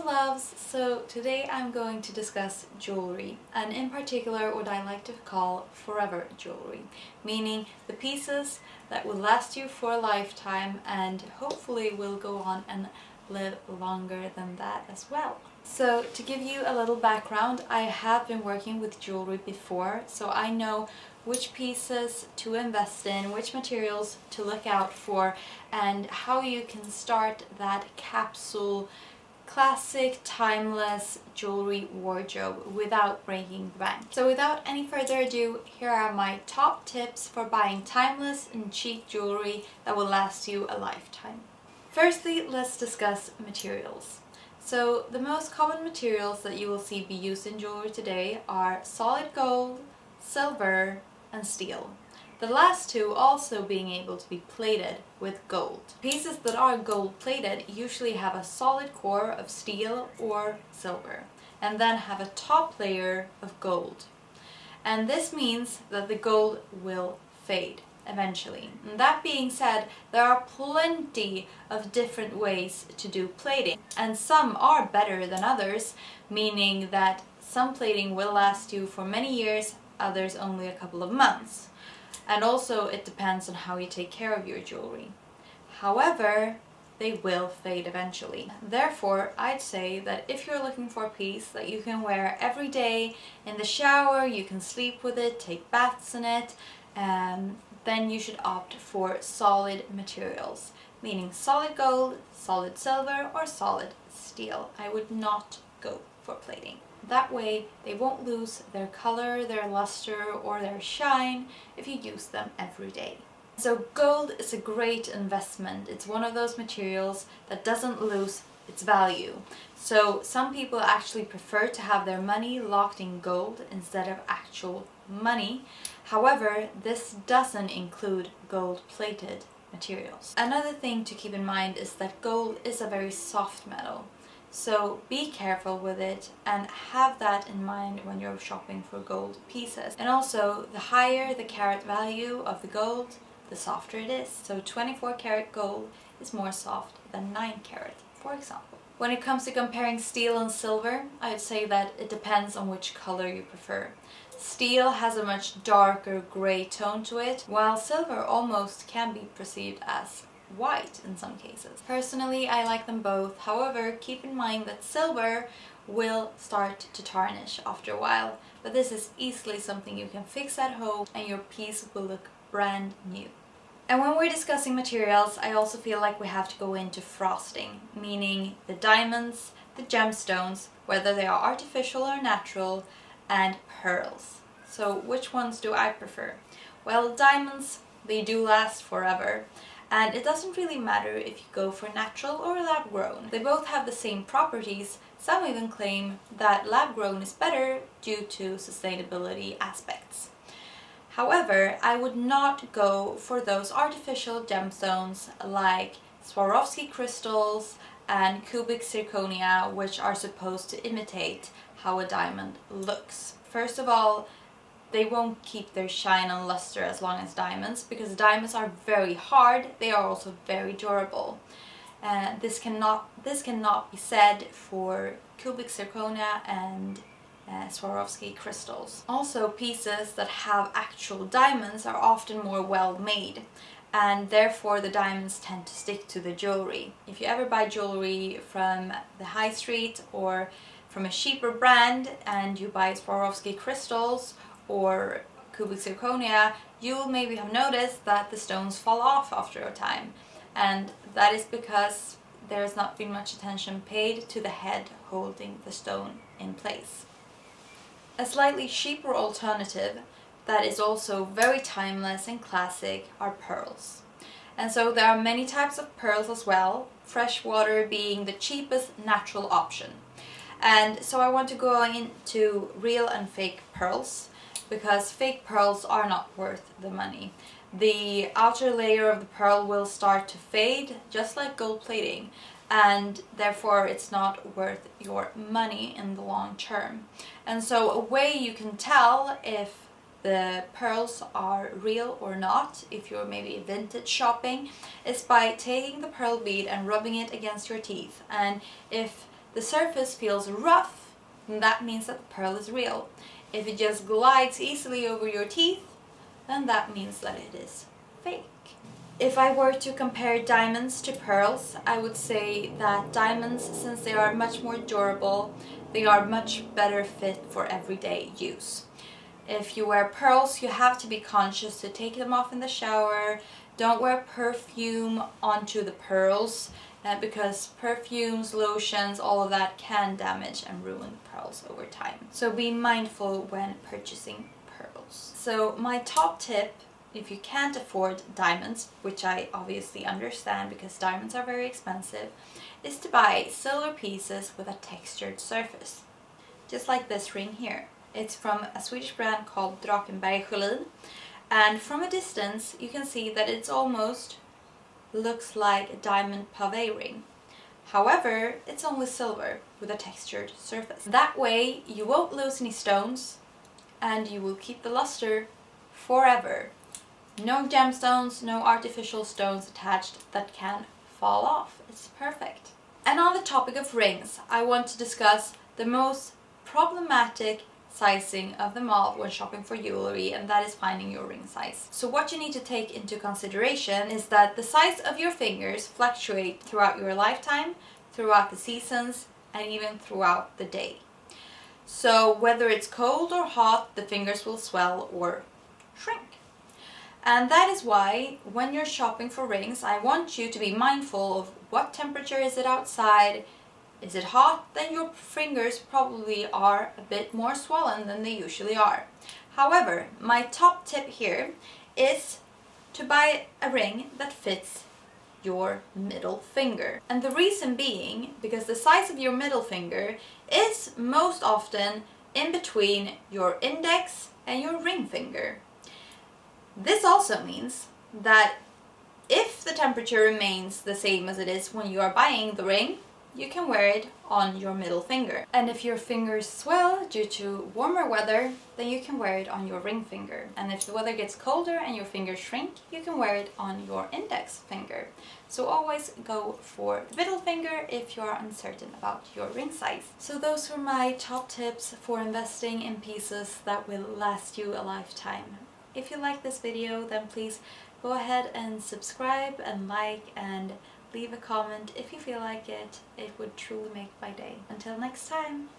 loves! So today I'm going to discuss jewelry, and in particular what I like to call forever jewelry, meaning the pieces that will last you for a lifetime and hopefully will go on and live longer than that as well. So to give you a little background, I have been working with jewelry before, so I know which pieces to invest in, which materials to look out for, and how you can start that capsule classic, timeless jewelry wardrobe without breaking the bank. So without any further ado, here are my top tips for buying timeless and chic jewelry that will last you a lifetime. Firstly, let's discuss materials. So the most common materials that you will see be used in jewelry today are solid gold, silver, and steel. The last two also being able to be plated with gold. Pieces that are gold plated usually have a solid core of steel or silver and then have a top layer of gold. And this means that the gold will fade eventually. And that being said, there are plenty of different ways to do plating, and some are better than others, meaning that some plating will last you for many years, others only a couple of months. And also it depends on how you take care of your jewelry. However, they will fade eventually. Therefore, I'd say that if you're looking for a piece that you can wear every day in the shower, you can sleep with it, take baths in it, then you should opt for solid materials, meaning solid gold, solid silver, or solid steel. I would not go for plating. That way they won't lose their color, their luster, or their shine if you use them every day. So gold is a great investment. It's one of those materials that doesn't lose its value. So some people actually prefer to have their money locked in gold instead of actual money. However, this doesn't include gold-plated materials. Another thing to keep in mind is that gold is a very soft metal. So be careful with it and have that in mind when you're shopping for gold pieces. And also, the higher the carat value of the gold, the softer it is. So 24 karat gold is more soft than 9 karat, for example. When it comes to comparing steel and silver, I would say that it depends on which color you prefer. Steel has a much darker grey tone to it, while silver almost can be perceived as white in some cases. Personally, I like them both. However, keep in mind that silver will start to tarnish after a while, but this is easily something you can fix at home and your piece will look brand new. And when we're discussing materials, I also feel like we have to go into frosting, meaning the diamonds, the gemstones, whether they are artificial or natural, and pearls. So which ones do I prefer? Well, diamonds, they do last forever. And it doesn't really matter if you go for natural or lab-grown. They both have the same properties. Some even claim that lab-grown is better due to sustainability aspects. However, I would not go for those artificial gemstones like Swarovski crystals and cubic zirconia, which are supposed to imitate how a diamond looks. First of all, they won't keep their shine and luster as long as diamonds, because diamonds are very hard. They are also very durable. This cannot be said for cubic zirconia and Swarovski crystals. Also, pieces that have actual diamonds are often more well made, and therefore the diamonds tend to stick to the jewelry. If you ever buy jewelry from the high street or from a cheaper brand and you buy Swarovski crystals or cubic zirconia, you'll maybe have noticed that the stones fall off after a time, and that is because there's not been much attention paid to the head holding the stone in place. A slightly cheaper alternative that is also very timeless and classic are pearls. And so there are many types of pearls as well, freshwater being the cheapest natural option. And so I want to go into real and fake pearls, because fake pearls are not worth the money. The outer layer of the pearl will start to fade, just like gold plating, and therefore it's not worth your money in the long term. And so a way you can tell if the pearls are real or not, if you're maybe vintage shopping, is by taking the pearl bead and rubbing it against your teeth. And if the surface feels rough, then that means that the pearl is real. If it just glides easily over your teeth, then that means that it is fake. If I were to compare diamonds to pearls, I would say that diamonds, since they are much more durable, they are much better fit for everyday use. If you wear pearls, you have to be conscious to take them off in the shower. Don't wear perfume onto the pearls because perfumes, lotions, all of that can damage and ruin the pearls over time. So be mindful when purchasing pearls. So my top tip, if you can't afford diamonds, which I obviously understand because diamonds are very expensive, is to buy silver pieces with a textured surface. Just like this ring here. It's from a Swedish brand called JEWELLERY, and from a distance you can see that it's almost looks like a diamond pavé ring. However, it's only silver with a textured surface. That way you won't lose any stones and you will keep the luster forever. No gemstones, no artificial stones attached that can fall off. It's perfect. And on the topic of rings, I want to discuss the most problematic sizing of them all when shopping for jewelry, and that is finding your ring size. So what you need to take into consideration is that the size of your fingers fluctuate throughout your lifetime, throughout the seasons, and even throughout the day. So whether it's cold or hot, the fingers will swell or shrink. And that is why when you're shopping for rings, I want you to be mindful of what temperature is it outside. Is it hot? Then your fingers probably are a bit more swollen than they usually are. However, my top tip here is to buy a ring that fits your middle finger. And the reason being, because the size of your middle finger is most often in between your index and your ring finger. This also means that if the temperature remains the same as it is when you are buying the ring, you can wear it on your middle finger. And if your fingers swell due to warmer weather, then you can wear it on your ring finger. And if the weather gets colder and your fingers shrink, you can wear it on your index finger. So always go for the middle finger if you are uncertain about your ring size. So those were my top tips for investing in pieces that will last you a lifetime. If you like this video, then please go ahead and subscribe and like and leave a comment if you feel like it. It would truly make my day. Until next time!